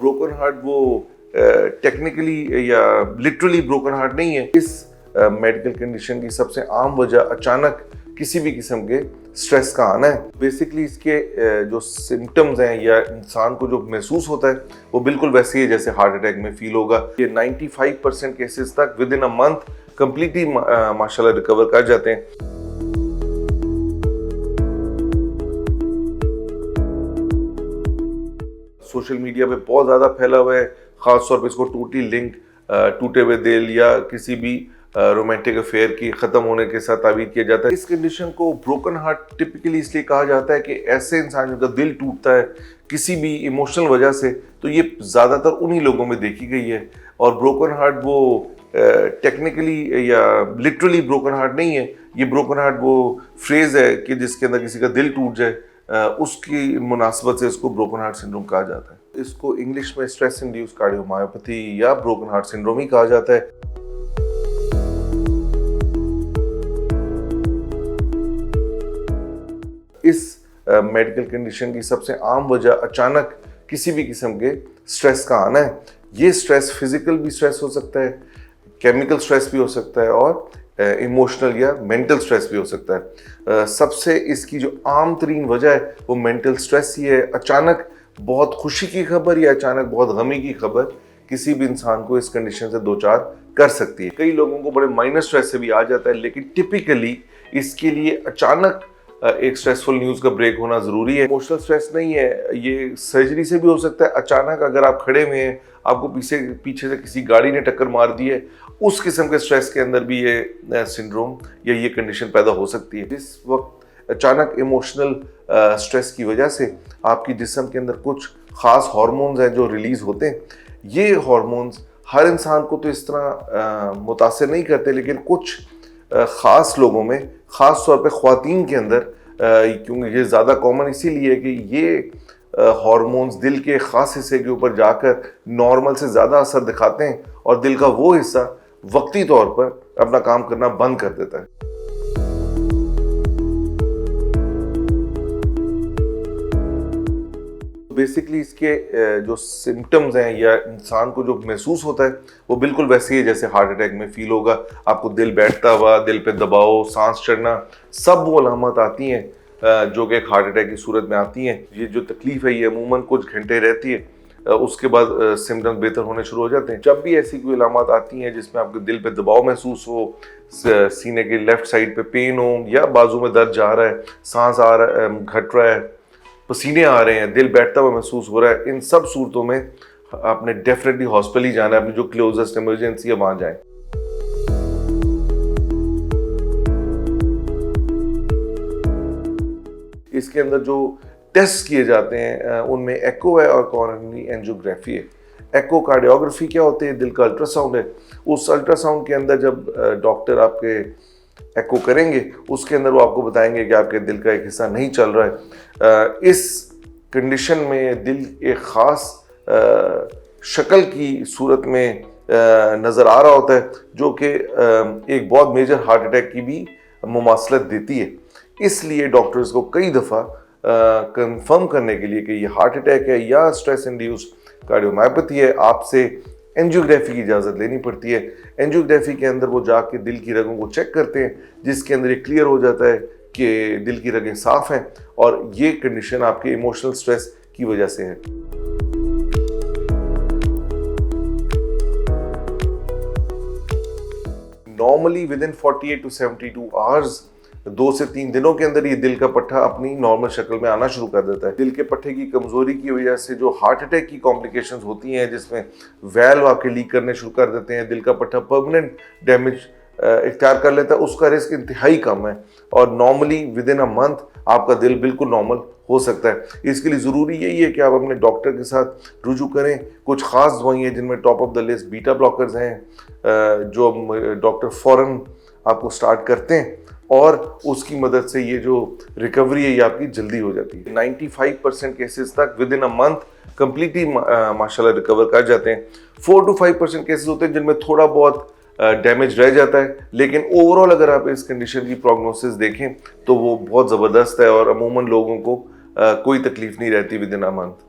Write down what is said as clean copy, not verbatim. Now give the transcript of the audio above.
Broken heart वो technically या literally broken heart नहीं है। इस मेडिकल कंडीशन की सबसे आम वजह अचानक किसी भी किस्म के स्ट्रेस का आना है। बेसिकली इसके जो सिम्टम्स हैं या इंसान को जो महसूस होता है वो बिल्कुल वैसे ही है जैसे हार्ट अटैक में फील होगा। ये 95% केसेस तक with in a month completely माशाल्लाह रिकवर कर जाते हैं। सोशल मीडिया पे बहुत ज़्यादा फैला हुआ है, ख़ासतौर पे इसको टोटली लिंक टूटे हुए दिल या किसी भी रोमांटिक अफेयर की ख़त्म होने के साथ ताबीर किया जाता है। इस कंडीशन को ब्रोकन हार्ट टिपिकली इसलिए कहा जाता है कि ऐसे इंसान जिनका दिल टूटता है किसी भी इमोशनल वजह से, तो ये ज़्यादातर उन्हीं लोगों में देखी गई है। और ब्रोकन हार्ट वो टेक्निकली या लिटरली ब्रोकन हार्ट नहीं है। ये ब्रोकन हार्ट वो फ्रेज़ है कि जिसके अंदर किसी का दिल टूट जाए, उसकी मुनासबत से इसको ब्रोकन हार्ट सिंड्रोम कहा जाता है। इसको इंग्लिश में स्ट्रेस इंड्यूस कार्डियोमायोपैथी या ब्रोकन हार्ट सिंड्रोम ही कहा जाता है। इस मेडिकल कंडीशन की सबसे आम वजह अचानक किसी भी किस्म के स्ट्रेस का आना है। ये स्ट्रेस फिजिकल भी स्ट्रेस हो सकता है, केमिकल स्ट्रेस भी हो सकता है और इमोशनल या मेंटल स्ट्रेस भी हो सकता है। सबसे इसकी जो आम तरीन वजह है वो मेंटल स्ट्रेस ही है। अचानक बहुत खुशी की खबर या अचानक बहुत गमी की खबर किसी भी इंसान को इस कंडीशन से दो चार कर सकती है। कई लोगों को बड़े माइनर स्ट्रेस से भी आ जाता है, लेकिन टिपिकली इसके लिए अचानक एक स्ट्रेसफुल न्यूज़ का ब्रेक होना ज़रूरी है। इमोशनल स्ट्रेस नहीं है, ये सर्जरी से भी हो सकता है। अचानक अगर आप खड़े हुए हैं, आपको पीछे से किसी गाड़ी ने टक्कर मार दी है, उस किस्म के स्ट्रेस के अंदर भी ये सिंड्रोम या ये कंडीशन पैदा हो सकती है। जिस वक्त अचानक इमोशनल स्ट्रेस की वजह से आपकी जिस्म के अंदर कुछ ख़ास हार्मोन्स हैं जो रिलीज़ होते हैं। ये हार्मोन्स हर इंसान को तो इस तरह मुतासिर नहीं करते, लेकिन कुछ ख़ास लोगों में, ख़ास तौर पे ख़वातीन के अंदर, क्योंकि ये ज़्यादा कॉमन इसीलिए है कि ये हार्मोन्स दिल के ख़ास हिस्से के ऊपर जाकर नॉर्मल से ज़्यादा असर दिखाते हैं और दिल का वो हिस्सा वक्ती तौर पर अपना काम करना बंद कर देता है। बेसिकली इसके जो सिम्टम्स हैं या इंसान को जो महसूस होता है वो बिल्कुल वैसे ही है जैसे हार्ट अटैक में फील होगा। आपको दिल बैठता हुआ, दिल पे दबाव, सांस चढ़ना, सब वो अलामत आती हैं जो कि एक हार्ट अटैक की सूरत में आती हैं। ये जो तकलीफ है ये अमूमन कुछ घंटे रहती है, उसके बाद सिम्टम्स बेहतर होने शुरू हो जाते हैं। जब भी ऐसी कोई अलामत आती हैं जिसमें आपके दिल पे दबाव महसूस हो, सीने के लेफ्ट साइड पे पेन हो या बाजू में दर्द जा रहा है, सांस आ रहा है, घट रहा है, पसीने आ रहे हैं, दिल बैठता हुआ महसूस हो रहा है, इन सब सूरतों में आपने डेफिनेटली हॉस्पिटल ही जाना है। अपनी जो क्लोजेस्ट इमरजेंसी है वहाँ जाएं। इसके अंदर जो टेस्ट किए जाते हैं उनमें एको है और कोरोनरी एंजियोग्राफी है। एको कार्डियोग्राफी क्या होती है? दिल का अल्ट्रासाउंड है। उस अल्ट्रासाउंड के अंदर जब डॉक्टर आपके एको करेंगे उसके अंदर वो आपको बताएंगे कि आपके दिल का एक हिस्सा नहीं चल रहा है। इस कंडीशन में दिल एक ख़ास शक्ल की सूरत में नज़र आ रहा होता है जो कि एक बहुत मेजर हार्ट अटैक की भी मुमासलत देती है। इसलिए डॉक्टर्स को कई दफ़ा कंफर्म करने के लिए कि ये हार्ट अटैक है या स्ट्रेस इंड्यूस कार्डियोमायोपैथी है, आपसे एंजियोग्राफी की इजाज़त लेनी पड़ती है। एंजियोग्राफी के अंदर वो जाके दिल की रगों को चेक करते हैं, जिसके अंदर ये क्लियर हो जाता है कि दिल की रगें साफ़ हैं और ये कंडीशन आपके इमोशनल स्ट्रेस की वजह से है। Normally with in 48 to 72 hours, 2 से 3 दिनों के अंदर ये दिल का पट्टा अपनी नॉर्मल शक्ल में आना शुरू कर देता है। दिल के पट्टे की कमज़ोरी की वजह से जो हार्ट अटैक की कॉम्प्लिकेशंस होती हैं, जिसमें वैल्व आपके लीक करने शुरू कर देते हैं, दिल का पट्टा परमानेंट डैमेज इख्तियार कर लेता है, उसका रिस्क इंतहाई कम है और normally with in a month आपका दिल बिल्कुल नॉर्मल हो सकता है। इसके लिए ज़रूरी यही है कि आप अपने डॉक्टर के साथ रुजू करें। कुछ ख़ास दवाइयाँ जिनमें top of the list beta blockers हैं जो डॉक्टर फ़ौरन आपको स्टार्ट करते हैं और उसकी मदद से ये जो रिकवरी है ये आपकी जल्दी हो जाती है। 95% केसेस तक with in a month completely माशाल्लाह रिकवर कर जाते हैं। 4 to 5% केसेस होते हैं जिनमें थोड़ा बहुत डैमेज रह जाता है, लेकिन ओवरऑल अगर आप इस कंडीशन की प्रोग्नोसिस देखें तो वो बहुत ज़बरदस्त है और अमूमन लोगों को कोई तकलीफ नहीं रहती विद इन अ मंथ।